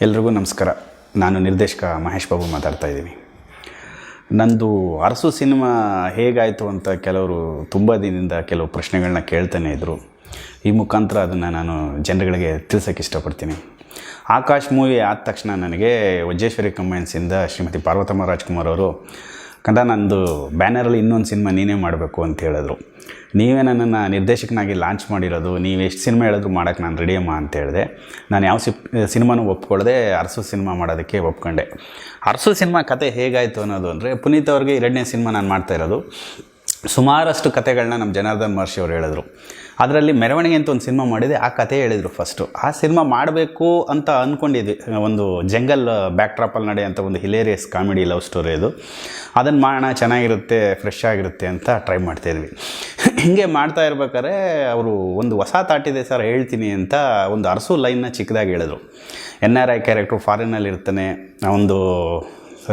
ಎಲ್ರಿಗೂ ನಮಸ್ಕಾರ. ನಾನು ನಿರ್ದೇಶಕ ಮಹೇಶ್ ಬಾಬು ಮಾತಾಡ್ತಾ ಇದ್ದೀನಿ. ನಂದು ಅರಸು ಸಿನಿಮಾ ಹೇಗಾಯಿತು ಅಂತ ಕೆಲವರು ತುಂಬ ದಿನದಿಂದ ಕೆಲವು ಪ್ರಶ್ನೆಗಳನ್ನ ಕೇಳ್ತಾನೆ ಇದ್ದರು. ಈ ಮುಖಾಂತರ ಅದನ್ನು ನಾನು ಜನರುಗಳಿಗೆ ತಿಳಿಸೋಕ್ಕೆ ಇಷ್ಟಪಡ್ತೀನಿ. ಆಕಾಶ್ ಮೂವಿ ಆದ ತಕ್ಷಣ ನನಗೆ ವಜ್ರೇಶ್ವರಿ ಕಂಬೈನ್ಸಿಂದ ಶ್ರೀಮತಿ ಪಾರ್ವತಮ್ಮ ರಾಜ್ಕುಮಾರ್ ಅವರು ಕಂದ ನಂದು ಬ್ಯಾನರಲ್ಲಿ ಇನ್ನೊಂದು ಸಿನಿಮಾ ನೀನೇ ಮಾಡಬೇಕು ಅಂತ ಹೇಳಿದ್ರು. ನೀವೇ ನನ್ನನ್ನು ನಿರ್ದೇಶಕನಾಗಿ ಲಾಂಚ್ ಮಾಡಿರೋದು, ನೀವು ಎಷ್ಟು ಸಿನಿಮಾ ಹೇಳಿದ್ರು ಮಾಡೋಕ್ಕೆ ನಾನು ರೆಡಿಯಮ್ಮ ಅಂತ ಹೇಳಿದೆ. ನಾನು ಯಾವ ಸಿನಿಮಾನೂ ಒಪ್ಕೊಳ್ಳದೆ ಅರಸು ಸಿನಿಮಾ ಮಾಡೋದಕ್ಕೆ ಒಪ್ಕೊಂಡೆ. ಅರಸು ಸಿನಿಮಾ ಕತೆ ಹೇಗಾಯಿತು ಅನ್ನೋದು ಅಂದರೆ, ಪುನೀತ್ ಅವ್ರಿಗೆ 2ನೇ ಸಿನಿಮಾ ನಾನು ಮಾಡ್ತಾ ಇರೋದು. ಸುಮಾರಷ್ಟು ಕತೆಗಳನ್ನ ನಮ್ಮ ಜನಾರ್ದನ್ ಮಹರ್ಷಿ ಅವರು ಹೇಳಿದ್ರು. ಅದರಲ್ಲಿ ಮೆರವಣಿಗೆ ಅಂತ ಒಂದು ಸಿನಿಮಾ ಮಾಡಿದೆ, ಆ ಕತೆ ಹೇಳಿದರು ಫಸ್ಟು. ಆ ಸಿನಿಮಾ ಮಾಡಬೇಕು ಅಂತ ಅಂದ್ಕೊಂಡಿದ್ವಿ. ಒಂದು ಜಂಗಲ್ ಬ್ಯಾಕ್ಡ್ರಾಪಲ್ಲಿ ನಡೆಯುವಂಥ ಒಂದು ಹಿಲೇರಿಯಸ್ ಕಾಮಿಡಿ ಲವ್ ಸ್ಟೋರಿ ಅದು. ಅದನ್ನು ಮಾಡೋಣ, ಚೆನ್ನಾಗಿರುತ್ತೆ, ಫ್ರೆಶ್ ಆಗಿರುತ್ತೆ ಅಂತ ಟ್ರೈ ಮಾಡ್ತಾಯಿದ್ವಿ. ಹೀಗೆ ಮಾಡ್ತಾ ಇರ್ಬೇಕಾದ್ರೆ ಅವರು ಒಂದು ಹೊಸ ತಾಟಿದೆ ಸರ್ ಹೇಳ್ತೀನಿ ಅಂತ ಒಂದು ಅರಸು ಲೈನ್ನ ಚಿಕ್ಕದಾಗಿ ಹೇಳಿದ್ರು. NRI ಕ್ಯಾರೆಕ್ಟ್ರು, ಫಾರಿನಲ್ಲಿ ಇರ್ತಾನೆ, ಒಂದು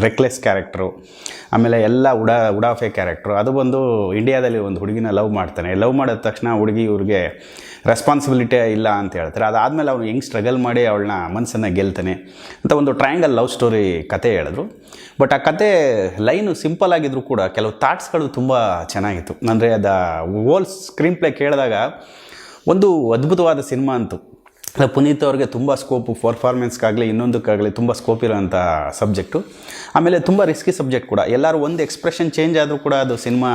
ರೆಕ್ಲೆಸ್ ಕ್ಯಾರೆಕ್ಟ್ರು, ಆಮೇಲೆ ಎಲ್ಲ ಉಡಾಫೆ ಕ್ಯಾರೆಕ್ಟ್ರು. ಅದು ಬಂದು ಇಂಡಿಯಾದಲ್ಲಿ ಒಂದು ಹುಡುಗಿನ ಲವ್ ಮಾಡ್ತಾನೆ. ಲವ್ ಮಾಡಿದ ತಕ್ಷಣ ಹುಡುಗಿ ಇವ್ರಿಗೆ ರೆಸ್ಪಾನ್ಸಿಬಿಲಿಟಿ ಇಲ್ಲ ಅಂತ ಹೇಳ್ತಾರೆ. ಅದಾದಮೇಲೆ ಅವನು ಹೆಂಗೆ ಸ್ಟ್ರಗಲ್ ಮಾಡಿ ಅವಳನ್ನ ಮನಸ್ಸನ್ನು ಗೆಲ್ತಾನೆ ಅಂತ ಒಂದು ಟ್ರಯಾಂಗಲ್ ಲವ್ ಸ್ಟೋರಿ ಕತೆ ಹೇಳಿದ್ರು. ಬಟ್ ಆ ಕತೆ ಲೈನು ಸಿಂಪಲ್ ಆಗಿದ್ರು ಕೂಡ ಕೆಲವು ಥಾಟ್ಸ್ಗಳು ತುಂಬ ಚೆನ್ನಾಗಿತ್ತು. ಅಂದರೆ ಅದು ಹೋಲ್ ಸ್ಕ್ರೀನ್ ಪ್ಲೇ ಕೇಳಿದಾಗ ಒಂದು ಅದ್ಭುತವಾದ ಸಿನಿಮಾ ಅಂತು. ಪುನೀತ್ ಅವ್ರಿಗೆ ತುಂಬ ಸ್ಕೋಪು, ಪರ್ಫಾರ್ಮೆನ್ಸ್ಗಾಗಲಿ ಇನ್ನೊಂದಕ್ಕಾಗಲಿ ತುಂಬ ಸ್ಕೋಪ್ ಇರೋಂಥ ಸಬ್ಜೆಕ್ಟು. ಆಮೇಲೆ ತುಂಬ ರಿಸ್ಕಿ ಸಬ್ಜೆಕ್ಟ್ ಕೂಡ. ಎಲ್ಲರೂ ಒಂದು ಎಕ್ಸ್ಪ್ರೆಷನ್ ಚೇಂಜ್ ಆದರೂ ಕೂಡ ಅದು ಸಿನಿಮಾ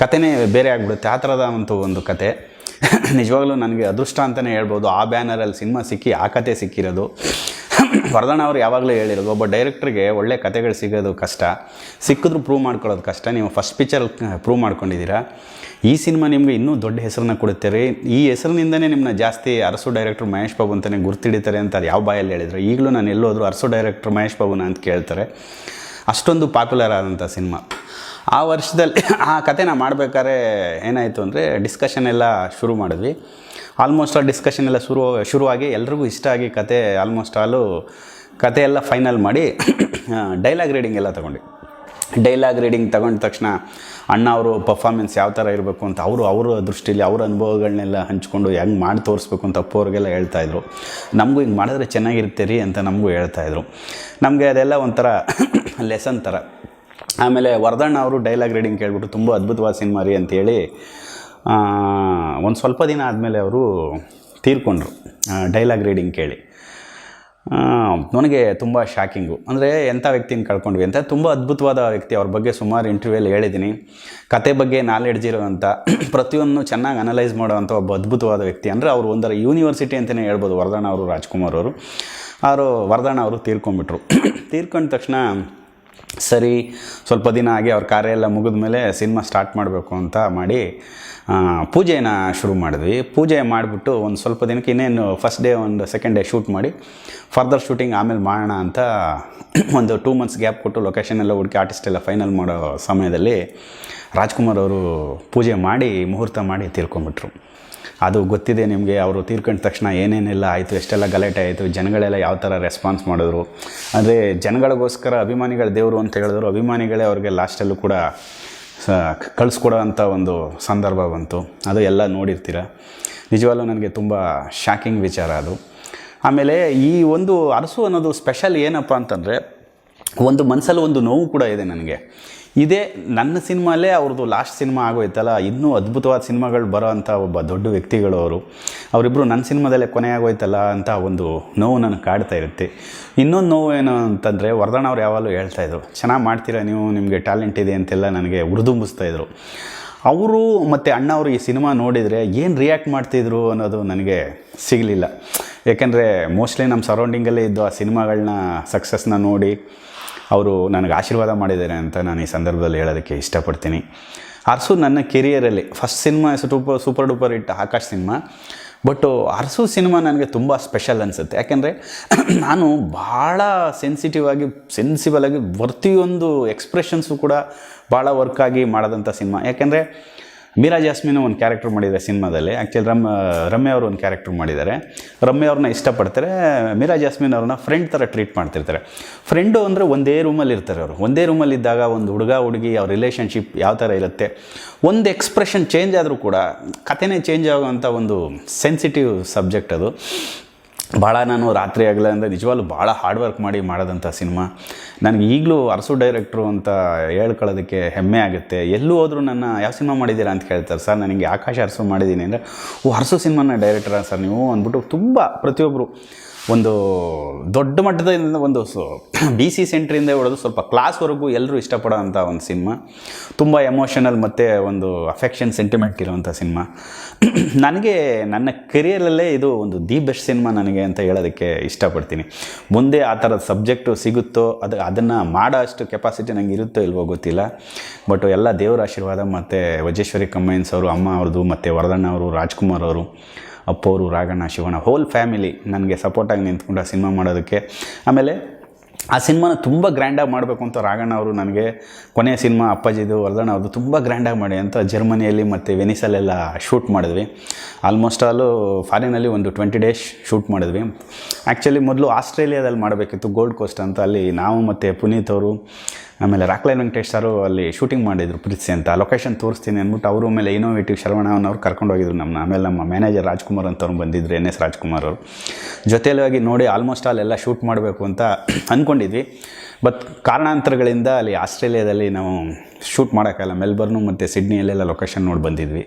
ಕತೆನೇ ಬೇರೆ ಆಗಿಬಿಡುತ್ತೆ. ಆ ಥರದಂಥ ಒಂದು ಕತೆ. ನಿಜವಾಗ್ಲೂ ನನಗೆ ಅದೃಷ್ಟ ಅಂತಲೇ ಹೇಳ್ಬೋದು. ಆ ಬ್ಯಾನರಲ್ಲಿ ಸಿನಿಮಾ ಸಿಕ್ಕಿ ಆ ಕತೆ ಸಿಕ್ಕಿರೋದು. ವರದಣ್ಣ ಅವರು ಯಾವಾಗಲೂ ಹೇಳಿರೋದು, ಒಬ್ಬ ಡೈರೆಕ್ಟ್ರಿಗೆ ಒಳ್ಳೆ ಕತೆಗಳು ಸಿಗೋದು ಕಷ್ಟ, ಸಿಕ್ಕಿದ್ರೂ ಪ್ರೂವ್ ಮಾಡ್ಕೊಳ್ಳೋದು ಕಷ್ಟ. ನೀವು ಫಸ್ಟ್ ಪಿಕ್ಚರ್ ಪ್ರೂವ್ ಮಾಡ್ಕೊಂಡಿದ್ದೀರಾ. ಈ ಸಿನಿಮಾ ನಿಮಗೆ ಇನ್ನೂ ದೊಡ್ಡ ಹೆಸರನ್ನ ಕೊಡುತ್ತಾರೆ. ಈ ಹೆಸರಿನಿಂದನೇ ನಿಮ್ಮನ್ನ ಜಾಸ್ತಿ ಅರಸು ಡೈರೆಕ್ಟ್ರ್ ಮಹೇಶ್ ಬಾಬು ಅಂತಲೇ ಗುರ್ತಿಡಿತಾರೆ ಅಂತ ಅದು ಯಾವ ಬಾಯಲ್ಲಿ ಹೇಳಿದ್ರು. ಈಗಲೂ ನಾನು ಎಲ್ಲೋದ್ರು ಅರಸು ಡೈರೆಕ್ಟ್ರ್ ಮಹೇಶ್ ಬಾಬುನ ಅಂತ ಕೇಳ್ತಾರೆ. ಅಷ್ಟೊಂದು ಪಾಪ್ಯುಲರ್ ಆದಂಥ ಸಿನಿಮಾ. ಆ ವರ್ಷದಲ್ಲಿ ಆ ಕತೆನ ಮಾಡಬೇಕಾದ್ರೆ ಏನಾಯಿತು ಅಂದರೆ, ಡಿಸ್ಕಷನ್ ಎಲ್ಲ ಶುರು ಮಾಡಿದ್ವಿ. ಆಲ್ಮೋಸ್ಟ್ ಆಲ್ ಡಿಸ್ಕಷನ್ ಎಲ್ಲ ಶುರುವಾಗಿ ಎಲ್ರಿಗೂ ಇಷ್ಟ ಆಗಿ ಕತೆ ಆಲ್ಮೋಸ್ಟ್ ಆಲು ಕತೆ ಎಲ್ಲ ಫೈನಲ್ ಮಾಡಿ ಡೈಲಾಗ್ ರೀಡಿಂಗ್ ಎಲ್ಲ ತೊಗೊಂಡು. ಡೈಲಾಗ್ ರೀಡಿಂಗ್ ತಗೊಂಡ ತಕ್ಷಣ ಅಣ್ಣ ಅವರು ಪರ್ಫಾರ್ಮೆನ್ಸ್ ಯಾವ ಥರ ಇರಬೇಕು ಅಂತ ಅವರ ದೃಷ್ಟಿಯಲ್ಲಿ ಅವರ ಅನುಭವಗಳನ್ನೆಲ್ಲ ಹಂಚ್ಕೊಂಡು ಹೆಂಗೆ ಮಾಡಿ ತೋರಿಸ್ಬೇಕು ಅಂತ ಅಪ್ಪವ್ರಿಗೆಲ್ಲ ಹೇಳ್ತಾಯಿದ್ರು. ನಮಗೂ ಹಿಂಗೆ ಮಾಡಿದ್ರೆ ಚೆನ್ನಾಗಿರುತ್ತೆ ರೀ ಅಂತ ನಮಗೂ ಹೇಳ್ತಾಯಿದ್ರು. ನಮಗೆ ಅದೆಲ್ಲ ಒಂಥರ ಲೆಸನ್ ಥರ. ಆಮೇಲೆ ವರದಣ್ಣ ಅವರು ಡೈಲಾಗ್ ರೀಡಿಂಗ್ ಕೇಳಿಬಿಟ್ಟು ತುಂಬ ಅದ್ಭುತವಾದ ಸಿನಿಮಾ ರೀ ಅಂತೇಳಿ ಒಂದು ಸ್ವಲ್ಪ ದಿನ ಆದಮೇಲೆ ಅವರು ತೀರ್ಕೊಂಡ್ರು ಡೈಲಾಗ್ ರೀಡಿಂಗ್ ಕೇಳಿ. ನನಗೆ ತುಂಬ ಶಾಕಿಂಗು. ಅಂದರೆ ಎಂಥ ವ್ಯಕ್ತಿನ ಕಳ್ಕೊಂಡ್ವಿ ಅಂತ. ತುಂಬ ಅದ್ಭುತವಾದ ವ್ಯಕ್ತಿ. ಅವ್ರ ಬಗ್ಗೆ ಸುಮಾರು ಇಂಟರ್ವ್ಯೂಲ್ಲಿ ಹೇಳಿದ್ದೀನಿ. ಕತೆ ಬಗ್ಗೆ ನಾಲೆಡ್ಜ್ ಇರೋವಂಥ, ಪ್ರತಿಯೊಂದು ಚೆನ್ನಾಗಿ ಅನಲೈಸ್ ಮಾಡೋವಂಥ ಒಬ್ಬ ಅದ್ಭುತವಾದ ವ್ಯಕ್ತಿ. ಅಂದರೆ ಅವರು ಒಂದರ ಯೂನಿವರ್ಸಿಟಿ ಅಂತಲೇ ಹೇಳ್ಬೋದು ವರದಣ್ಣ ಅವರು, ರಾಜ್ಕುಮಾರ್ ಅವರು. ವರದಣ್ಣ ಅವರು ತೀರ್ಕೊಂಡ್ಬಿಟ್ರು. ತೀರ್ಕೊಂಡ ತಕ್ಷಣ ಸರಿ ಸ್ವಲ್ಪ ದಿನ ಆಗಿ ಅವ್ರ ಕಾರ್ಯ ಎಲ್ಲ ಮುಗಿದ ಮೇಲೆ ಸಿನಿಮಾ ಸ್ಟಾರ್ಟ್ ಮಾಡಬೇಕು ಅಂತ ಮಾಡಿ ಪೂಜೆನ ಶುರು ಮಾಡಿದ್ವಿ. ಪೂಜೆ ಮಾಡಿಬಿಟ್ಟು ಒಂದು ಸ್ವಲ್ಪ ದಿನಕ್ಕೆ ಇನ್ನೇನು ಫಸ್ಟ್ ಡೇ ಒಂದು ಸೆಕೆಂಡ್ ಡೇ ಶೂಟ್ ಮಾಡಿ ಫರ್ದರ್ ಶೂಟಿಂಗ್ ಆಮೇಲೆ ಮಾಡೋಣ ಅಂತ ಒಂದು 2 months ಗ್ಯಾಪ್ ಕೊಟ್ಟು ಲೊಕೇಶನ್ ಎಲ್ಲ ಹುಡುಕಿ ಆರ್ಟಿಸ್ಟ್ ಎಲ್ಲ ಫೈನಲ್ ಮಾಡೋ ಸಮಯದಲ್ಲಿ ರಾಜ್ಕುಮಾರ್ ಅವರು ಪೂಜೆ ಮಾಡಿ ಮುಹೂರ್ತ ಮಾಡಿ ತೀರ್ಕೊಂಡ್ಬಿಟ್ರು. ಅದು ಗೊತ್ತಿದೆ ನಿಮಗೆ. ಅವರು ತೀರ್ಕೊಂಡ ತಕ್ಷಣ ಏನೇನೆಲ್ಲ ಆಯಿತು, ಎಷ್ಟೆಲ್ಲ ಗಲಾಟೆ ಆಯಿತು, ಜನಗಳೆಲ್ಲ ಯಾವ ಥರ ರೆಸ್ಪಾನ್ಸ್ ಮಾಡಿದ್ರು. ಅಂದರೆ ಜನಗಳಿಗೋಸ್ಕರ ಅಭಿಮಾನಿಗಳ ದೇವರು ಅಂತ ಹೇಳಿದ್ರು. ಅಭಿಮಾನಿಗಳೇ ಅವ್ರಿಗೆ ಲಾಸ್ಟಲ್ಲೂ ಕೂಡ ಕಳಿಸ್ಕೊಡೋ ಅಂಥ ಒಂದು ಸಂದರ್ಭ ಬಂತು. ಅದು ಎಲ್ಲ ನೋಡಿರ್ತೀರ. ನಿಜವಾಗ್ಲೂ ನನಗೆ ತುಂಬ ಶಾಕಿಂಗ್ ವಿಚಾರ ಅದು. ಆಮೇಲೆ ಈ ಒಂದು ಅರಸು ಅನ್ನೋದು ಸ್ಪೆಷಲ್ ಏನಪ್ಪ ಅಂತಂದರೆ, ಒಂದು ಮನಸ್ಸಲ್ಲಿ ಒಂದು ನೋವು ಕೂಡ ಇದೆ ನನಗೆ. ಇದೇ ನನ್ನ ಸಿನಿಮಾಲೇ ಅವ್ರದ್ದು ಲಾಸ್ಟ್ ಸಿನಿಮಾ ಆಗೋಯ್ತಲ್ಲ, ಇನ್ನೂ ಅದ್ಭುತವಾದ ಸಿನಿಮಾಗಳು ಬರೋ ಅಂಥ ಒಬ್ಬ ದೊಡ್ಡ ವ್ಯಕ್ತಿಗಳು ಅವರಿಬ್ಬರು ನನ್ನ ಸಿನಿಮಾದಲ್ಲೇ ಕೊನೆ ಆಗೋಯ್ತಲ್ಲ ಅಂತ ಒಂದು ನೋವು ನನಗೆ ಕಾಡ್ತಾ ಇರುತ್ತೆ. ಇನ್ನೊಂದು ನೋವು ಏನು ಅಂತಂದರೆ, ವರದಣ್ಣ ಅವ್ರು ಯಾವಾಗಲೂ ಹೇಳ್ತಾಯಿದ್ರು, ಚೆನ್ನಾಗಿ ಮಾಡ್ತೀರಾ ನೀವು, ನಿಮಗೆ ಟ್ಯಾಲೆಂಟ್ ಇದೆ ಅಂತೆಲ್ಲ ನನಗೆ ಹುರಿದುಂಬಿಸ್ತಾಯಿದ್ರು. ಅವರು ಮತ್ತು ಅಣ್ಣ ಅವರು ಈ ಸಿನಿಮಾ ನೋಡಿದರೆ ಏನು ರಿಯಾಕ್ಟ್ ಮಾಡ್ತಿದ್ರು ಅನ್ನೋದು ನನಗೆ ಸಿಗಲಿಲ್ಲ. ಯಾಕೆಂದರೆ ಮೋಸ್ಟ್ಲಿ ನಮ್ಮ ಸರೌಂಡಿಂಗಲ್ಲೇ ಇದ್ದು ಆ ಸಿನಿಮಾಗಳನ್ನ ಸಕ್ಸಸ್ನ ನೋಡಿ ಅವರು ನನಗೆ ಆಶೀರ್ವಾದ ಮಾಡಿದ್ದಾರೆ ಅಂತ ನಾನು ಈ ಸಂದರ್ಭದಲ್ಲಿ ಹೇಳೋದಕ್ಕೆ ಇಷ್ಟಪಡ್ತೀನಿ. ಅರಸು ನನ್ನ ಕೆರಿಯರಲ್ಲಿ first cinema super duper hit Aakash cinema. But Arasu cinema ನನಗೆ ತುಂಬ ಸ್ಪೆಷಲ್ ಅನಿಸುತ್ತೆ. ಯಾಕೆಂದರೆ ನಾನು ಭಾಳ ಸೆನ್ಸಿಬಲ್ ಆಗಿ ಪ್ರತಿಯೊಂದು ಎಕ್ಸ್ಪ್ರೆಷನ್ಸು ಕೂಡ ಭಾಳ ವರ್ಕಾಗಿ ಮಾಡೋದಂಥ ಸಿನಿಮಾ. ಯಾಕೆಂದರೆ ಮೀರಾ ಜಾಸ್ಮಿನ್ ಒಂದು ಕ್ಯಾರೆಕ್ಟರ್ ಮಾಡಿದ್ದಾರೆ ಸಿನಿಮಾದಲ್ಲಿ. ಆ್ಯಕ್ಚುಲಿ ರಮ್ಯ ಅವರು ಒಂದು ಕ್ಯಾರೆಕ್ಟರ್ ಮಾಡಿದ್ದಾರೆ. ರಮ್ಯ ಅವ್ರನ್ನ ಇಷ್ಟಪಡ್ತಾರೆ, ಮೀರಾ ಜಾಸ್ಮಿನ್ ಅವ್ರನ್ನ ಫ್ರೆಂಡ್ ಥರ ಟ್ರೀಟ್ ಮಾಡ್ತಿರ್ತಾರೆ. ಫ್ರೆಂಡು ಅಂದರೆ ಒಂದೇ ರೂಮಲ್ಲಿ ಇರ್ತಾರೆ ಅವರು. ಒಂದೇ ರೂಮಲ್ಲಿದ್ದಾಗ ಒಂದು ಹುಡುಗಿ ಅವ್ರ ರಿಲೇಷನ್ಶಿಪ್ ಯಾವ ಥರ ಇರುತ್ತೆ, ಒಂದು ಎಕ್ಸ್ಪ್ರೆಷನ್ ಚೇಂಜ್ ಆದರೂ ಕೂಡ ಕಥೆನೇ ಚೇಂಜ್ ಆಗೋವಂಥ ಒಂದು ಸೆನ್ಸಿಟಿವ್ ಸಬ್ಜೆಕ್ಟ್ ಅದು. ಭಾಳ ನಾನು ರಾತ್ರಿ ಆಗಲ್ಲ ಅಂದರೆ ನಿಜವಾಗ್ಲೂ ಭಾಳ ಹಾರ್ಡ್ ವರ್ಕ್ ಮಾಡಿ ಮಾಡೋದಂಥ ಸಿನಿಮಾ. ನನಗೆ ಈಗಲೂ ಅರಸು ಡೈರೆಕ್ಟ್ರು ಅಂತ ಹೇಳ್ಕೊಳ್ಳೋದಕ್ಕೆ ಹೆಮ್ಮೆ ಆಗುತ್ತೆ. ಎಲ್ಲೂ ಹೋದರೂ ನನ್ನ ಯಾವ ಸಿನಿಮಾ ಮಾಡಿದ್ದೀರಾ ಅಂತ ಕೇಳ್ತಾರೆ. ಸರ್ ನನಗೆ ಆಕಾಶ ಅರಸು ಮಾಡಿದ್ದೀನಿ ಅಂದರೆ, ಓ ಅರಸು ಸಿನಿಮಾನ ಡೈರೆಕ್ಟರ ಸರ್ ನೀವು ಅಂದ್ಬಿಟ್ಟು ತುಂಬ ಪ್ರತಿಯೊಬ್ಬರು ಒಂದು ದೊಡ್ಡ ಮಟ್ಟದಿಂದ ಒಂದು BC ಸೆಂಟ್ರಿಂದ ಹೊಡೆದು ಸ್ವಲ್ಪ ಕ್ಲಾಸ್ವರೆಗೂ ಎಲ್ಲರೂ ಇಷ್ಟಪಡೋ ಅಂಥ ಒಂದು ಸಿನಿಮಾ. ತುಂಬ ಎಮೋಷನಲ್ ಮತ್ತು ಒಂದು ಅಫೆಕ್ಷನ್ ಸೆಂಟಿಮೆಂಟ್ ಇರೋವಂಥ ಸಿನಿಮಾ. ನನಗೆ ನನ್ನ ಕೆರಿಯರಲ್ಲೇ ಇದು ಒಂದು ದಿ ಬೆಸ್ಟ್ ಸಿನಿಮಾ ನನಗೆ ಅಂತ ಹೇಳೋದಕ್ಕೆ ಇಷ್ಟಪಡ್ತೀನಿ. ಮುಂದೆ ಆ ಥರದ ಸಬ್ಜೆಕ್ಟು ಸಿಗುತ್ತೋ ಅದನ್ನು ಮಾಡೋ ಅಷ್ಟು ಕೆಪಾಸಿಟಿ ನನಗೆ ಇರುತ್ತೋ ಇಲ್ವೋ ಗೊತ್ತಿಲ್ಲ. ಬಟ್ ಎಲ್ಲ ದೇವರ ಆಶೀರ್ವಾದ ಮತ್ತು ವಜೇಶ್ವರಿ ಕಮ್ಮೈನ್ಸ್ ಅವರು, ಅಮ್ಮ ಅವ್ರದ್ದು, ಮತ್ತು ವರದಣ್ಣ ಅವರು, ರಾಜ್ಕುಮಾರ್ ಅವರು, ಅಪ್ಪವರು, ರಾಘಣ್ಣ, ಶಿವಣ್ಣ, ಹೋಲ್ ಫ್ಯಾಮಿಲಿ ನನಗೆ ಸಪೋರ್ಟಾಗಿ ನಿಂತ್ಕೊಂಡು ಆ ಸಿನಿಮಾ ಮಾಡೋದಕ್ಕೆ. ಆಮೇಲೆ ಆ ಸಿನಿಮಾನ ತುಂಬ ಗ್ರ್ಯಾಂಡಾಗಿ ಮಾಡಬೇಕು ಅಂತ ರಾಘಣ್ಣ ಅವರು ನನಗೆ ಕೊನೆಯ ಸಿನಿಮಾ ಅಪ್ಪಾಜಿದು, ವರದಣ್ಣ ಅವ್ರದ್ದು ತುಂಬ ಗ್ರ್ಯಾಂಡಾಗಿ ಮಾಡಿ ಅಂತ ಜರ್ಮನಿಯಲ್ಲಿ ಮತ್ತು ವೆನಿಸಲ್ಲೆಲ್ಲ ಶೂಟ್ ಮಾಡಿದ್ವಿ. ಆಲ್ಮೋಸ್ಟ್ ಆಲು ಫಾರಿನಲ್ಲಿ ಒಂದು 20 ಡೇಸ್ ಶೂಟ್ ಮಾಡಿದ್ವಿ. ಆ್ಯಕ್ಚುಲಿ ಮೊದಲು ಆಸ್ಟ್ರೇಲಿಯಾದಲ್ಲಿ ಮಾಡಬೇಕಿತ್ತು, ಗೋಲ್ಡ್ ಕೋಸ್ಟ್ ಅಂತ. ಅಲ್ಲಿ ನಾವು ಮತ್ತು ಪುನೀತ್ ಅವರು, ಆಮೇಲೆ ರಾಕ್ಲೈನ್ ವೆಂಕಟೇಶ್ ಸರು ಅಲ್ಲಿ ಶೂಟಿಂಗ್ ಮಾಡಿದರು ಪ್ರೀತ್ಸಿ ಅಂತ. ಲೊಕೇಶನ್ ತೋರಿಸ್ತೀನಿ ಅಂದ್ಬಿಟ್ಟು ಅವರು, ಆಮೇಲೆ ಇನೋವೇಟಿವ್ ಶರವಣನವ್ರು ಕರ್ಕೊಂಡು ಹೋಗಿದ್ರು ನಮ್ಮನ್ನ. ಆಮೇಲೆ ನಮ್ಮ ಮ್ಯಾನೇಜರ್ ರಾಜ್ಕುಮಾರ್ ಅಂತವ್ರು ಬಂದಿದ್ದರು, NS ರಾಜ್ಕುಮಾರ್ ಅವರು. ಜೊತೆಯಲ್ಲಿ ಹೋಗಿ ನೋಡಿ ಆಲ್ಮೋಸ್ಟ್ ಅಲ್ಲೆಲ್ಲ ಶೂಟ್ ಮಾಡಬೇಕು ಅಂತ ಅಂದ್ಕೊಂಡಿದ್ವಿ. ಬಟ್ ಕಾರಣಾಂತರಗಳಿಂದ ಅಲ್ಲಿ ಆಸ್ಟ್ರೇಲಿಯಾದಲ್ಲಿ ನಾವು ಶೂಟ್ ಮಾಡೋಕ್ಕಲ್ಲ, ಮೆಲ್ಬರ್ನು ಮತ್ತು ಸಿಡ್ನಿಯಲ್ಲೆಲ್ಲ ಲೊಕೇಶನ್ ನೋಡಿ ಬಂದಿದ್ವಿ.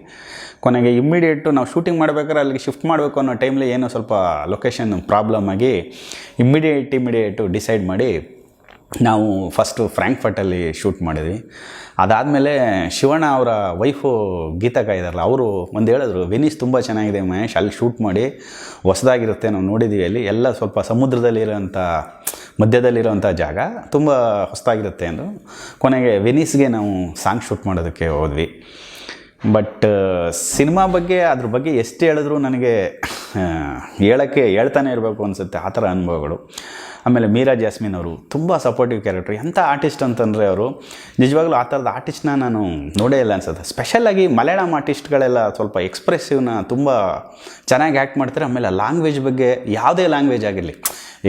ಕೊನೆಗೆ ಇಮ್ಮಿಡಿಯೇಟು ನಾವು ಶೂಟಿಂಗ್ ಮಾಡ್ಬೇಕಾದ್ರೆ ಅಲ್ಲಿಗೆ ಶಿಫ್ಟ್ ಮಾಡಬೇಕು ಅನ್ನೋ ಟೈಮ್ಲಿ ಏನೋ ಸ್ವಲ್ಪ ಲೊಕೇಶನ್ ಪ್ರಾಬ್ಲಮ್ ಆಗಿ ಇಮ್ಮಿಡಿಯೇಟು ಡಿಸೈಡ್ ಮಾಡಿ ನಾವು ಫಸ್ಟು ಫ್ರ್ಯಾಂಕ್ಫರ್ಟಲ್ಲಿ ಶೂಟ್ ಮಾಡಿದ್ವಿ. ಅದಾದಮೇಲೆ ಶಿವಣ್ಣ ಅವರ ವೈಫು ಗೀತಕ್ಕ ಇದ್ದಾರಲ್ಲ, ಅವರು ಒಂದು ಹೇಳಿದ್ರು, ವೆನಿಸ್ ತುಂಬ ಚೆನ್ನಾಗಿದೆ ಮಹೇಶ್, ಅಲ್ಲಿ ಶೂಟ್ ಮಾಡಿ, ಹೊಸದಾಗಿರುತ್ತೆ, ನಾವು ನೋಡಿದ್ದೀವಿ ಅಲ್ಲಿ ಎಲ್ಲ ಸ್ವಲ್ಪ ಸಮುದ್ರದಲ್ಲಿರೋಂಥ ಮಧ್ಯದಲ್ಲಿರೋಂಥ ಜಾಗ, ತುಂಬ ಹೊಸದಾಗಿರುತ್ತೆ ಅಂದರು. ಕೊನೆಗೆ ವೆನಿಸ್ಗೆ ನಾವು ಸಾಂಗ್ ಶೂಟ್ ಮಾಡೋದಕ್ಕೆ ಹೋದ್ವಿ. ಬಟ್ ಸಿನಿಮಾ ಬಗ್ಗೆ ಅದ್ರ ಬಗ್ಗೆ ಎಷ್ಟು ಹೇಳಿದ್ರು ನನಗೆ ಹೇಳ್ತಾನೆ ಇರಬೇಕು ಅನಿಸುತ್ತೆ, ಆ ಥರ ಅನುಭವಗಳು. ಆಮೇಲೆ ಮೀರಾ ಜಾಸ್ಮಿನ್ ಅವರು ತುಂಬ ಸಪೋರ್ಟಿವ್ ಕ್ಯಾರೆಕ್ಟರ್. ಎಂಥ ಆರ್ಟಿಸ್ಟ್ ಅಂತಂದರೆ ಅವರು ನಿಜವಾಗ್ಲೂ ಆ ಥರದ ಆರ್ಟಿಸ್ಟ್ನ ನಾನು ನೋಡೇ ಇಲ್ಲ ಅನ್ಸುತ್ತೆ. ಸ್ಪೆಷಲಾಗಿ ಮಲಯಾಳಂ ಆರ್ಟಿಸ್ಟ್ಗಳೆಲ್ಲ ಸ್ವಲ್ಪ ಎಕ್ಸ್ಪ್ರೆಸಿವ್ನ ತುಂಬ ಚೆನ್ನಾಗಿ ಆ್ಯಕ್ಟ್ ಮಾಡ್ತಾರೆ. ಆಮೇಲೆ ಲ್ಯಾಂಗ್ವೇಜ್ ಬಗ್ಗೆ ಯಾವುದೇ ಲ್ಯಾಂಗ್ವೇಜ್ ಆಗಿರಲಿ,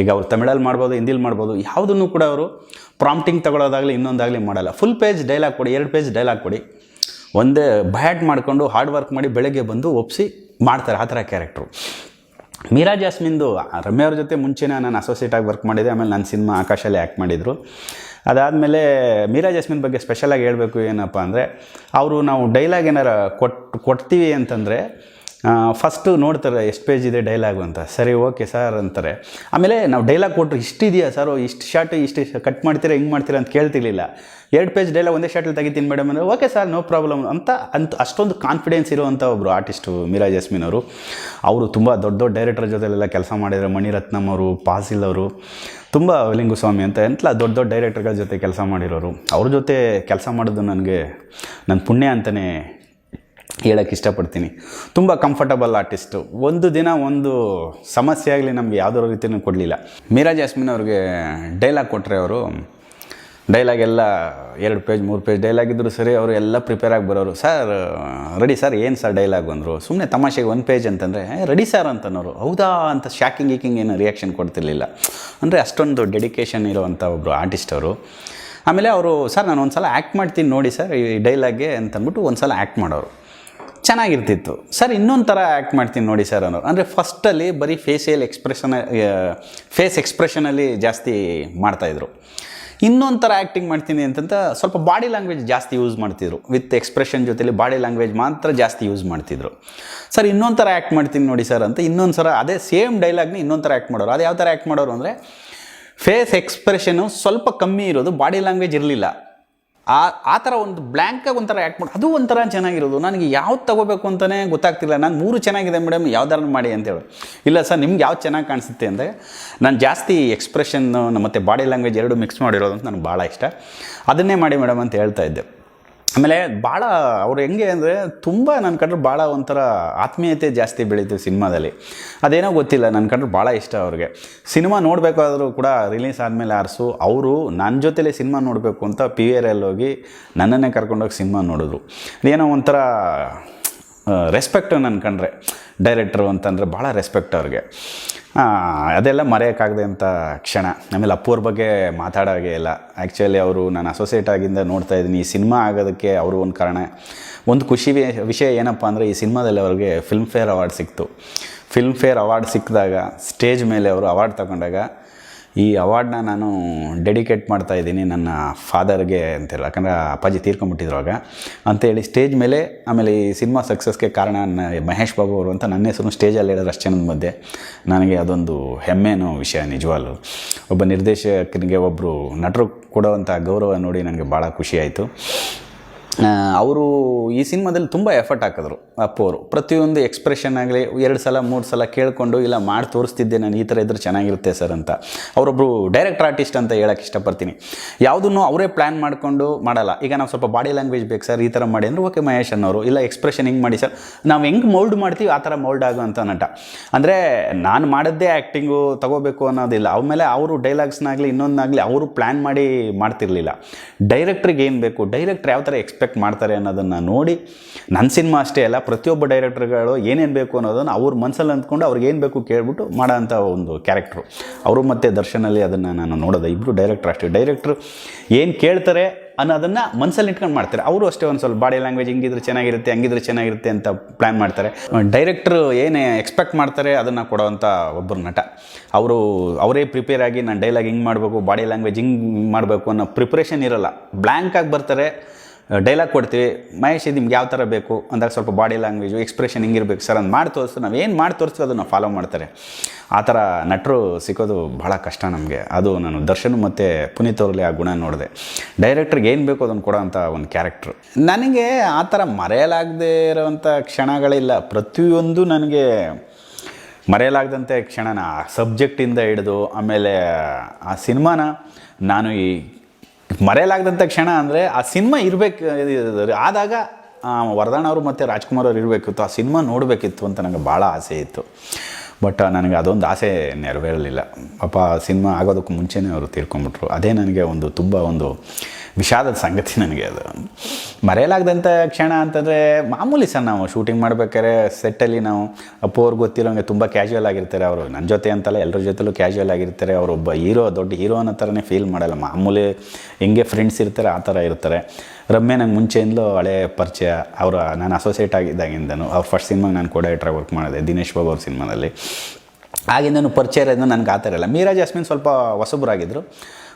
ಈಗ ಅವ್ರು ತಮಿಳಲ್ಲಿ ಮಾಡ್ಬೋದು, ಹಿಂದಿಲಿ ಮಾಡ್ಬೋದು, ಯಾವುದನ್ನು ಕೂಡ ಅವರು ಪ್ರಾಂಪ್ಟಿಂಗ್ ತಗೊಳ್ಳೋದಾಗಲಿ ಇನ್ನೊಂದಾಗಲಿ ಮಾಡಲ್ಲ. ಫುಲ್ ಪೇಜ್ ಡೈಲಾಗ್ ಕೊಡಿ, 2 ಪೇಜ್ ಡೈಲಾಗ್ ಕೊಡಿ, ಒಂದೇ ಬಯಾಟ್ ಮಾಡಿಕೊಂಡು ಹಾರ್ಡ್ ವರ್ಕ್ ಮಾಡಿ ಬೆಳಗ್ಗೆ ಬಂದು ಒಪ್ಪಿಸಿ ಮಾಡ್ತಾರೆ, ಆ ಥರ ಕ್ಯಾರೆಕ್ಟ್ರು. ಮೀರಾ ಜಾಸ್ಮಿನ್ದು ರಮ್ಯ ಅವ್ರ ಜೊತೆ ಮುಂಚೆನೇ ನಾನು ಅಸೋಸಿಯೇಟಾಗಿ ವರ್ಕ್ ಮಾಡಿದ್ದೆ. ಆಮೇಲೆ ನನ್ನ ಸಿನಿಮಾ ಆಕಾಶಲ್ಲಿ ಆ್ಯಕ್ಟ್ ಮಾಡಿದರು. ಅದಾದಮೇಲೆ ಮೀರಾ ಜಾಸ್ಮಿನ್ ಬಗ್ಗೆ ಸ್ಪೆಷಲಾಗಿ ಹೇಳಬೇಕು ಏನಪ್ಪ ಅಂದರೆ, ಅವರು ನಾವು ಡೈಲಾಗ್ ಏನಾರ ಕೊಡ್ತೀವಿ ಅಂತಂದರೆ ಫಸ್ಟು ನೋಡ್ತಾರೆ ಎಷ್ಟು ಪೇಜ್ ಇದೆ ಡೈಲಾಗು ಅಂತ. ಸರಿ ಓಕೆ ಸರ್ ಅಂತಾರೆ. ಆಮೇಲೆ ನಾವು ಡೈಲಾಗ್ ಕೊಟ್ಟರು ಇಷ್ಟಿದೆಯಾ ಸರ್, ಇಷ್ಟು ಶಾರ್ಟ್ ಇಷ್ಟು ಕಟ್ ಮಾಡ್ತೀರಾ, ಹಿಂಗೆ ಮಾಡ್ತೀರಾ ಅಂತ ಕೇಳ್ತಿರ್ಲಿಲ್ಲ. 2 ಪೇಜ್ ಡೈಲಾಗ್ ಒಂದೇ ಶಾರ್ಟಲ್ಲಿ ತೆಗಿತೀನಿ ಮೇಡಮ್ ಅಂದರೆ ಓಕೆ ಸರ್ ನೋ ಪ್ರಾಬ್ಲಮ್ ಅಂತ ಅಷ್ಟೊಂದು ಕಾನ್ಫಿಡೆನ್ಸ್ ಇರುವಂಥ ಒಬ್ಬರು ಆರ್ಟಿಸ್ಟು ಮೀರಾ ಜಾಸ್ಮಿನ್ ಅವರು. ಅವರು ತುಂಬ ದೊಡ್ಡ ದೊಡ್ಡ ಡೈರೆಕ್ಟರ್ ಜೊತೆಲೆಲ್ಲ ಕೆಲಸ ಮಾಡಿದ್ದಾರೆ. ಮಣಿರತ್ನಮ್ ಅವರು, ಪಾಸಿಲ್ ಅವರು, ತುಂಬ ಲಿಂಗುಸ್ವಾಮಿ ಅಂತ ಎಂತ ದೊಡ್ಡ ದೊಡ್ಡ ಡೈರೆಕ್ಟರ್ಗಳ ಜೊತೆ ಕೆಲಸ ಮಾಡಿರೋರು. ಅವ್ರ ಜೊತೆ ಕೆಲಸ ಮಾಡೋದು ನನಗೆ ನನ್ನ ಪುಣ್ಯ ಅಂತಲೇ ಹೇಳೋಕ್ಕೆ ಇಷ್ಟಪಡ್ತೀನಿ. ತುಂಬ ಕಂಫರ್ಟಬಲ್ ಆರ್ಟಿಸ್ಟು. ಒಂದು ದಿನ ಒಂದು ಸಮಸ್ಯೆ ಆಗಲಿ ನಮಗೆ ಯಾವುದೋ ರೀತಿಯೂ ಕೊಡಲಿಲ್ಲ. ಮೀರಾ ಜಾಸ್ಮಿನ್ ಅವ್ರಿಗೆ ಡೈಲಾಗ್ ಕೊಟ್ಟರೆ ಅವರು ಡೈಲಾಗೆಲ್ಲ 2 ಪೇಜ್ 3 ಪೇಜ್ ಡೈಲಾಗ್ ಇದ್ದರೂ ಸರಿ ಅವರು ಎಲ್ಲ ಪ್ರಿಪೇರಾಗಿ ಬರೋರು. ಸರ್ ರೆಡಿ ಸರ್, ಏನು ಸರ್ ಡೈಲಾಗ್ ಅಂದರು. ಸುಮ್ಮನೆ ತಮಾಷೆಗೆ 1 ಪೇಜ್ ಅಂತಂದರೆ ರೆಡಿ ಸರ್ ಅಂತನೋರು. ಹೌದಾ ಅಂತ ಶಾಕಿಂಗ್ ಏನು ರಿಯಾಕ್ಷನ್ ಕೊಡ್ತಿರ್ಲಿಲ್ಲ. ಅಂದರೆ ಅಷ್ಟೊಂದು ಡೆಡಿಕೇಶನ್ ಇರೋವಂಥ ಒಬ್ಬರು ಆರ್ಟಿಸ್ಟ್ ಅವರು. ಆಮೇಲೆ ಅವರು ಸರ್ ನಾನು ಒಂದು ಸಲ ಆ್ಯಕ್ಟ್ ಮಾಡ್ತೀನಿ ನೋಡಿ ಸರ್ ಈ ಡೈಲಾಗ್ಗೆ ಅಂತಂದ್ಬಿಟ್ಟು ಒಂದು ಸಲ ಆ್ಯಕ್ಟ್ ಮಾಡೋರು. ಚೆನ್ನಾಗಿರ್ತಿತ್ತು. ಸರ್ ಇನ್ನೊಂದು ಥರ ಆ್ಯಕ್ಟ್ ಮಾಡ್ತೀನಿ ನೋಡಿ ಸರ್ ಅನ್ನೋರು. ಅಂದರೆ ಫಸ್ಟಲ್ಲಿ ಬರೀ ಫೇಸ್ ಎಕ್ಸ್ಪ್ರೆಷನಲ್ಲಿ ಜಾಸ್ತಿ ಮಾಡ್ತಾಯಿದ್ರು. ಇನ್ನೊಂದು ಥರ ಆ್ಯಕ್ಟಿಂಗ್ ಮಾಡ್ತೀನಿ ಅಂತಂತ ಸ್ವಲ್ಪ ಬಾಡಿ ಲ್ಯಾಂಗ್ವೇಜ್ ಜಾಸ್ತಿ ಯೂಸ್ ಮಾಡ್ತಿದ್ರು. ವಿತ್ ಎಕ್ಸ್ಪ್ರೆಷನ್ ಜೊತೆಲಿ ಬಾಡಿ ಲ್ಯಾಂಗ್ವೇಜ್ ಮಾತ್ರ ಜಾಸ್ತಿ ಯೂಸ್ ಮಾಡ್ತಿದ್ರು. ಸರ್ ಇನ್ನೊಂದು ಥರ ಆ್ಯಕ್ಟ್ ಮಾಡ್ತೀನಿ ನೋಡಿ ಸರ್ ಅಂತ ಇನ್ನೊಂದು ಸಲ ಅದೇ ಸೇಮ್ ಡೈಲಾಗ್ನ ಇನ್ನೊಂದು ಥರ ಆ್ಯಕ್ಟ್ ಮಾಡೋರು. ಅದು ಯಾವ ಥರ ಆ್ಯಕ್ಟ್ ಮಾಡೋರು ಅಂದರೆ ಫೇಸ್ ಎಕ್ಸ್ಪ್ರೆಷನು ಸ್ವಲ್ಪ ಕಮ್ಮಿ ಇರೋದು, ಬಾಡಿ ಲ್ಯಾಂಗ್ವೇಜ್ ಇರಲಿಲ್ಲ. ಆ ಥರ ಒಂದು ಬ್ಲ್ಯಾಂಕಾಗಿ ಒಂಥರ ಆ್ಯಕ್ಟ್ ಮಾಡಿ ಅದು ಒಂಥರ ಚೆನ್ನಾಗಿರೋದು. ನನಗೆ ಯಾವ್ದು ತೊಗೋಬೇಕು ಅಂತಲೇ ಗೊತ್ತಾಗ್ತಿಲ್ಲ. ನಾನು 3 ಚೆನ್ನಾಗಿದೆ ಮೇಡಮ್ ಯಾವ್ದಾರು ಮಾಡಿ ಅಂತೇಳಿ. ಇಲ್ಲ ಸರ್ ನಿಮ್ಗೆ ಯಾವ್ದು ಚೆನ್ನಾಗಿ ಕಾಣಿಸುತ್ತೆ ಅಂದರೆ ನಾನು ಜಾಸ್ತಿ ಎಕ್ಸ್ಪ್ರೆಷನ್ನು ಮತ್ತು ಬಾಡಿ ಲ್ಯಾಂಗ್ವೇಜ್ 2 ಮಿಕ್ಸ್ ಮಾಡಿರೋದು ಅಂತ ನನಗೆ ಭಾಳ ಇಷ್ಟ. ಅದನ್ನೇ ಮಾಡಿ ಮೇಡಮ್ ಅಂತ ಹೇಳ್ತಾ ಇದ್ದೆ. ಆಮೇಲೆ ಭಾಳ ಅವ್ರು ಹೆಂಗೆ ಅಂದರೆ ತುಂಬ ನನ್ನ ಕಂಡ್ರೆ ಭಾಳ ಒಂಥರ ಆತ್ಮೀಯತೆ ಜಾಸ್ತಿ ಬೆಳೀತು ಸಿನಿಮಾದಲ್ಲಿ. ಅದೇನೋ ಗೊತ್ತಿಲ್ಲ, ನನ್ನ ಕಂಡ್ರೆ ಭಾಳ ಇಷ್ಟ ಅವ್ರಿಗೆ. ಸಿನಿಮಾ ನೋಡಬೇಕಾದ್ರೂ ಕೂಡ ರಿಲೀಸ್ ಆದಮೇಲೆ ಅರಸು ಅವರು ನನ್ನ ಜೊತೆಲೇ ಸಿನಿಮಾ ನೋಡಬೇಕು ಅಂತ PVRL ಹೋಗಿ ನನ್ನನ್ನೇ ಕರ್ಕೊಂಡೋಗಿ ಸಿನಿಮಾ ನೋಡಿದ್ರು. ಏನೋ ಒಂಥರ ರೆಸ್ಪೆಕ್ಟು ನನ್ನ ಕಂಡ್ರೆ ಡೈರೆಕ್ಟ್ರು ಅಂತಂದರೆ ಭಾಳ ರೆಸ್ಪೆಕ್ಟ್ ಅವ್ರಿಗೆ. ಅದೆಲ್ಲ ಮರೆಯೋಕ್ಕಾಗದೆ ಅಂತ ಕ್ಷಣ. ಆಮೇಲೆ ಅಪ್ಪವ್ರ ಬಗ್ಗೆ ಮಾತಾಡೋಂಗೆ ಇಲ್ಲ. ಆ್ಯಕ್ಚುಲಿ ಅವರು ನಾನು ಅಸೋಸಿಯೇಟ್ ಆಗಿಂದ ನೋಡ್ತಾ ಇದ್ದೀನಿ. ಈ ಸಿನಿಮಾ ಆಗೋದಕ್ಕೆ ಅವರು ಒಂದು ಕಾರಣ. ಒಂದು ಖುಷಿ ವಿಷಯ ಏನಪ್ಪ ಅಂದರೆ ಈ ಸಿನಿಮಾದಲ್ಲಿ ಅವ್ರಿಗೆ ಫಿಲ್ಮ್ಫೇರ್ ಅವಾರ್ಡ್ ಸಿಕ್ತು. ಫಿಲ್ಮ್ಫೇರ್ ಅವಾರ್ಡ್ ಸಿಕ್ಕಿದಾಗ ಸ್ಟೇಜ್ ಮೇಲೆ ಅವರು ಅವಾರ್ಡ್ ತಗೊಂಡಾಗ ಈ ಅವಾರ್ಡ್ನ ನಾನು ಡೆಡಿಕೇಟ್ ಮಾಡ್ತಾಯಿದ್ದೀನಿ ನನ್ನ ಫಾದರ್ಗೆ ಅಂತೆಲ್ಲ, ಯಾಕಂದರೆ ಅಪ್ಪಾಜಿ ತೀರ್ಕೊಂಬಿಟ್ಟಿದ್ರು ಆಗ ಅಂತೇಳಿ ಸ್ಟೇಜ್ ಮೇಲೆ. ಆಮೇಲೆ ಈ ಸಿನಿಮಾ ಸಕ್ಸಸ್ಗೆ ಕಾರಣ ಮಹೇಶ್ ಬಾಬು ಅವರು ಅಂತ ನನ್ನ ಹೆಸರು ಸ್ಟೇಜಲ್ಲಿ ಹೇಳಿದ್ರು ಅಷ್ಟು ಜನದ ಮಧ್ಯೆ. ನನಗೆ ಅದೊಂದು ಹೆಮ್ಮೆನೋ ವಿಷಯ ನಿಜವಾಗ್ಲೂ. ಒಬ್ಬ ನಿರ್ದೇಶಕನಿಗೆ ಒಬ್ಬರು ನಟರು ಕೊಡುವಂಥ ಗೌರವ ನೋಡಿ ನನಗೆ ಭಾಳ ಖುಷಿಯಾಯಿತು. ಅವರು ಈ ಸಿನಿಮಾದಲ್ಲಿ ತುಂಬ ಎಫರ್ಟ್ ಹಾಕಿದ್ರು ಅಪ್ಪು ಅವರು. ಪ್ರತಿಯೊಂದು ಎಕ್ಸ್ಪ್ರೆಷನ್ ಆಗಲಿ 2 ಸಲ 3 ಸಲ ಕೇಳಿಕೊಂಡು ಇಲ್ಲ ಮಾಡಿ ತೋರಿಸ್ತಿದ್ದೆ ನಾನು, ಈ ಥರ ಇದ್ರೆ ಚೆನ್ನಾಗಿರುತ್ತೆ ಸರ್ ಅಂತ. ಅವರೊಬ್ಬರು ಡೈರೆಕ್ಟರ್ ಆರ್ಟಿಸ್ಟ್ ಅಂತ ಹೇಳೋಕ್ಕೆ ಇಷ್ಟಪಡ್ತೀನಿ. ಯಾವುದನ್ನು ಅವರೇ ಪ್ಲ್ಯಾನ್ ಮಾಡಿಕೊಂಡು ಮಾಡಲ್ಲ. ಈಗ ನಾವು ಸ್ವಲ್ಪ ಬಾಡಿ ಲ್ಯಾಂಗ್ವೇಜ್ ಬೇಕು ಸರ್ ಈ ಥರ ಮಾಡಿ ಅಂದರೆ ಓಕೆ ಮಹೇಶ್ ಅನ್ನೋರು, ಇಲ್ಲ ಎಕ್ಸ್ಪ್ರೆಷನ್ ಹಿಂಗೆ ಮಾಡಿ ಸರ್, ನಾವು ಹೆಂಗೆ ಮೌಲ್ಡ್ ಮಾಡ್ತೀವಿ ಆ ಥರ ಮೌಲ್ಡ್ ಆಗೋಂಥ ನಟ. ಅಂದರೆ ನಾನು ಮಾಡಿದ್ದೇ ಆ್ಯಕ್ಟಿಂಗು ತಗೋಬೇಕು ಅನ್ನೋದಿಲ್ಲ. ಆಮೇಲೆ ಅವರು ಡೈಲಾಗ್ಸ್ನಾಗಲಿ ಇನ್ನೊಂದಾಗಲಿ ಅವರು ಪ್ಲ್ಯಾನ್ ಮಾಡಿ ಮಾಡ್ತಿರ್ಲಿಲ್ಲ. ಡೈರೆಕ್ಟ್ರಿಗೆ ಏನು ಬೇಕು, ಡೈರೆಕ್ಟ್ರ್ ಯಾವ ಥರ ಎಕ್ಸ್ಪೆಕ್ಟ್ ಮಾಡ್ತಾರೆ ಅನ್ನೋದನ್ನು ನೋಡಿ, ನನ್ನ ಸಿನಿಮಾ ಅಷ್ಟೇ ಅಲ್ಲ ಪ್ರತಿಯೊಬ್ಬ ಡೈರೆಕ್ಟರ್ಗಳು ಏನೇನು ಬೇಕು ಅನ್ನೋದನ್ನು ಅವ್ರ ಮನಸ್ಸಲ್ಲಿ ಅಂದ್ಕೊಂಡು ಅವ್ರಿಗೆ ಏನು ಬೇಕು ಕೇಳ್ಬಿಟ್ಟು ಮಾಡೋ ಅಂಥ ಒಂದು ಕ್ಯಾರೆಕ್ಟ್ರು ಅವರು. ಮತ್ತು ದರ್ಶನಲ್ಲಿ ಅದನ್ನು ನಾನು ನೋಡೋದು, ಇಬ್ಬರು ಡೈರೆಕ್ಟ್ರ್ ಅಷ್ಟೇ. ಡೈರೆಕ್ಟ್ರು ಏನು ಕೇಳ್ತಾರೆ ಅನ್ನೋದನ್ನು ಮನಸ್ಸಲ್ಲಿ ಇಟ್ಕೊಂಡು ಮಾಡ್ತಾರೆ. ಅವರು ಅಷ್ಟೇ ಒಂದು ಸ್ವಲ್ಪ ಬಾಡಿ ಲ್ಯಾಂಗ್ವೇಜ್ ಹಿಂಗಿದ್ರೆ ಚೆನ್ನಾಗಿರುತ್ತೆ ಹಂಗಿದ್ರೆ ಚೆನ್ನಾಗಿರುತ್ತೆ ಅಂತ ಪ್ಲ್ಯಾನ್ ಮಾಡ್ತಾರೆ. ಡೈರೆಕ್ಟ್ರು ಏನು ಎಕ್ಸ್ಪೆಕ್ಟ್ ಮಾಡ್ತಾರೆ ಅದನ್ನು ಕೊಡೋವಂಥ ಒಬ್ಬರು ನಟ. ಅವರೇ ಪ್ರಿಪೇರ್ ಆಗಿ ನಾನು ಡೈಲಾಗ್ ಹಿಂಗೆ ಮಾಡಬೇಕು, ಬಾಡಿ ಲ್ಯಾಂಗ್ವೇಜ್ ಹಿಂಗೆ ಮಾಡಬೇಕು ಅನ್ನೋ ಪ್ರಿಪ್ರೇಷನ್ ಇರೋಲ್ಲ. ಬ್ಲ್ಯಾಂಕಾಗಿ ಬರ್ತಾರೆ, ಡೈಲಾಗ್ ಕೊಡ್ತೀವಿ, ಮಹೇಶ್ ಇದು ನಿಮ್ಗೆ ಯಾವ ಥರ ಬೇಕು ಅಂದಾಗ ಸ್ವಲ್ಪ ಬಾಡಿ ಲ್ಯಾಂಗ್ವೇಜು ಎಕ್ಸ್ಪ್ರೆಷನ್ ಹಿಂಗಿರ್ಬೇಕು ಸರ್ ಅಂತ ಮಾಡಿ ತೋರಿಸ್ತು. ನಾವೇನು ಮಾಡಿ ತೋರಿಸ್ತೀವಿ ಅದನ್ನು ಫಾಲೋ ಮಾಡ್ತಾರೆ. ಆ ಥರ ನಟರು ಸಿಗೋದು ಭಾಳ ಕಷ್ಟ ನಮಗೆ. ಅದು ನಾನು ದರ್ಶನ್ ಮತ್ತು ಪುನೀತ್ ಅವರಲ್ಲಿ ಆ ಗುಣ ನೋಡಿದೆ. ಡೈರೆಕ್ಟ್ರಿಗೆ ಏನು ಬೇಕು ಅದನ್ನು ಕೊಡೋಂಥ ಒಂದು ಕ್ಯಾರೆಕ್ಟ್ರು. ನನಗೆ ಆ ಥರ ಮರೆಯಲಾಗದೇ ಇರೋವಂಥ ಕ್ಷಣಗಳಿಲ್ಲ. ಪ್ರತಿಯೊಂದು ನನಗೆ ಮರೆಯಲಾಗದಂತೆ ಕ್ಷಣನ, ಸಬ್ಜೆಕ್ಟಿಂದ ಹಿಡಿದು ಆಮೇಲೆ ಆ ಸಿನಿಮಾನ ನಾನು ಮರೆಯಲಾಗದಂಥ ಕ್ಷಣ ಅಂದರೆ ಆ ಸಿನಿಮಾ ಇರಬೇಕು ಆದಾಗ ವರದಾನ್ ಅವರು ಮತ್ತು ರಾಜ್ಕುಮಾರ್ ಅವ್ರು ಇರಬೇಕಿತ್ತು, ಆ ಸಿನಿಮಾ ನೋಡಬೇಕಿತ್ತು ಅಂತ ನನಗೆ ಭಾಳ ಆಸೆ ಇತ್ತು. ಬಟ್ ನನಗೆ ಅದೊಂದು ಆಸೆ ನೆರವೇರಲಿಲ್ಲ. ಪಾಪ ಸಿನಿಮಾ ಆಗೋದಕ್ಕೂ ಮುಂಚೆನೇ ಅವರು ತೀರ್ಕೊಂಡ್ಬಿಟ್ರು. ಅದೇ ನನಗೆ ತುಂಬ ಒಂದು ವಿಷಾದದ ಸಂಗತಿ ನನಗೆ. ಅದು ಮರೆಯಲಾಗದಂಥ ಕ್ಷಣ ಅಂತಂದರೆ ಮಾಮೂಲಿ ಸರ್, ನಾವು ಶೂಟಿಂಗ್ ಮಾಡ್ಬೇಕಾದ್ರೆ ಸೆಟ್ಟಲ್ಲಿ ನಾವು ಅಪ್ಪು ಅವ್ರಿಗೆ ಗೊತ್ತಿರೋಂಗೆ ತುಂಬ ಕ್ಯಾಶುವಲ್ ಆಗಿರ್ತಾರೆ. ಅವರು ನನ್ನ ಜೊತೆ ಅಂತಲ್ಲ ಎಲ್ಲರ ಜೊತೆಲೂ ಕ್ಯಾಶುವಲ್ ಆಗಿರ್ತಾರೆ. ಅವರೊಬ್ಬ ಹೀರೋ, ದೊಡ್ಡ ಹೀರೋ ಅನ್ನೋ ಥರನೇ ಫೀಲ್ ಮಾಡಲ್ಲ. ಮಾಮೂಲಿ ಹೆಂಗೆ ಫ್ರೆಂಡ್ಸ್ ಇರ್ತಾರೆ ಆ ಥರ ಇರ್ತಾರೆ. ರಮ್ಯ ನಂಗೆ ಮುಂಚೆಯಿಂದಲೂ ಹಳೆ ಪರಿಚಯ. ನಾನು ಅಸೋಸಿಯೇಟ್ ಆಗಿದ್ದಾಗಿಂದನು ಅವ್ರ ಫಸ್ಟ್ ಸಿನಿಮಾಗೆ ನಾನು ಕೋಡೈರೆಕ್ಟ್ರಾಗಿ ವರ್ಕ್ ಮಾಡಿದೆ, ದಿನೇಶ್ ಬಾಬು ಅವ್ರ ಸಿನಿಮಾದಲ್ಲಿ. ಆಗಿಂದನೂ ಪರಿಚಯ ಇರೋದು ನನಗೆ ಆ ಥರ ಇಲ್ಲ. ಮೀರಾ ಜಾಸ್ಮಿನ್ ಸ್ವಲ್ಪ ಹೊಸಬರಾಗಿದ್ದರು.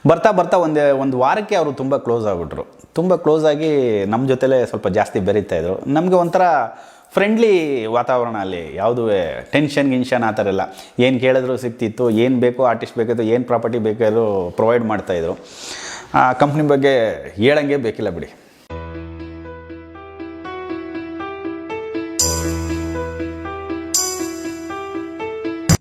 ಬರ್ತಾ ಬರ್ತಾ ಒಂದು ವಾರಕ್ಕೆ ಅವರು ತುಂಬ ಕ್ಲೋಸ್ ಆಗಿಬಿಟ್ರು. ತುಂಬ ಕ್ಲೋಸ್ ಆಗಿ ನಮ್ಮ ಜೊತೆಲೇ ಸ್ವಲ್ಪ ಜಾಸ್ತಿ ಬೆರೀತಾಯಿದ್ರು. ನಮಗೆ ಒಂಥರ ಫ್ರೆಂಡ್ಲಿ ವಾತಾವರಣ ಅಲ್ಲಿ. ಯಾವುದೂ ಟೆನ್ಷನ್ ಗಿನ್ಷನ್ ಆ ಥರ ಎಲ್ಲ. ಏನು ಕೇಳಿದ್ರು ಸಿಗ್ತಿತ್ತು, ಏನು ಬೇಕೋ ಆರ್ಟಿಸ್ಟ್ ಬೇಕಿತ್ತು, ಏನು ಪ್ರಾಪರ್ಟಿ ಬೇಕಾದರೂ ಪ್ರೊವೈಡ್ ಮಾಡ್ತಾಯಿದ್ರು. ಆ ಕಂಪ್ನಿ ಬಗ್ಗೆ ಹೇಳಂಗೆ ಬೇಕಿಲ್ಲ ಬಿಡಿ.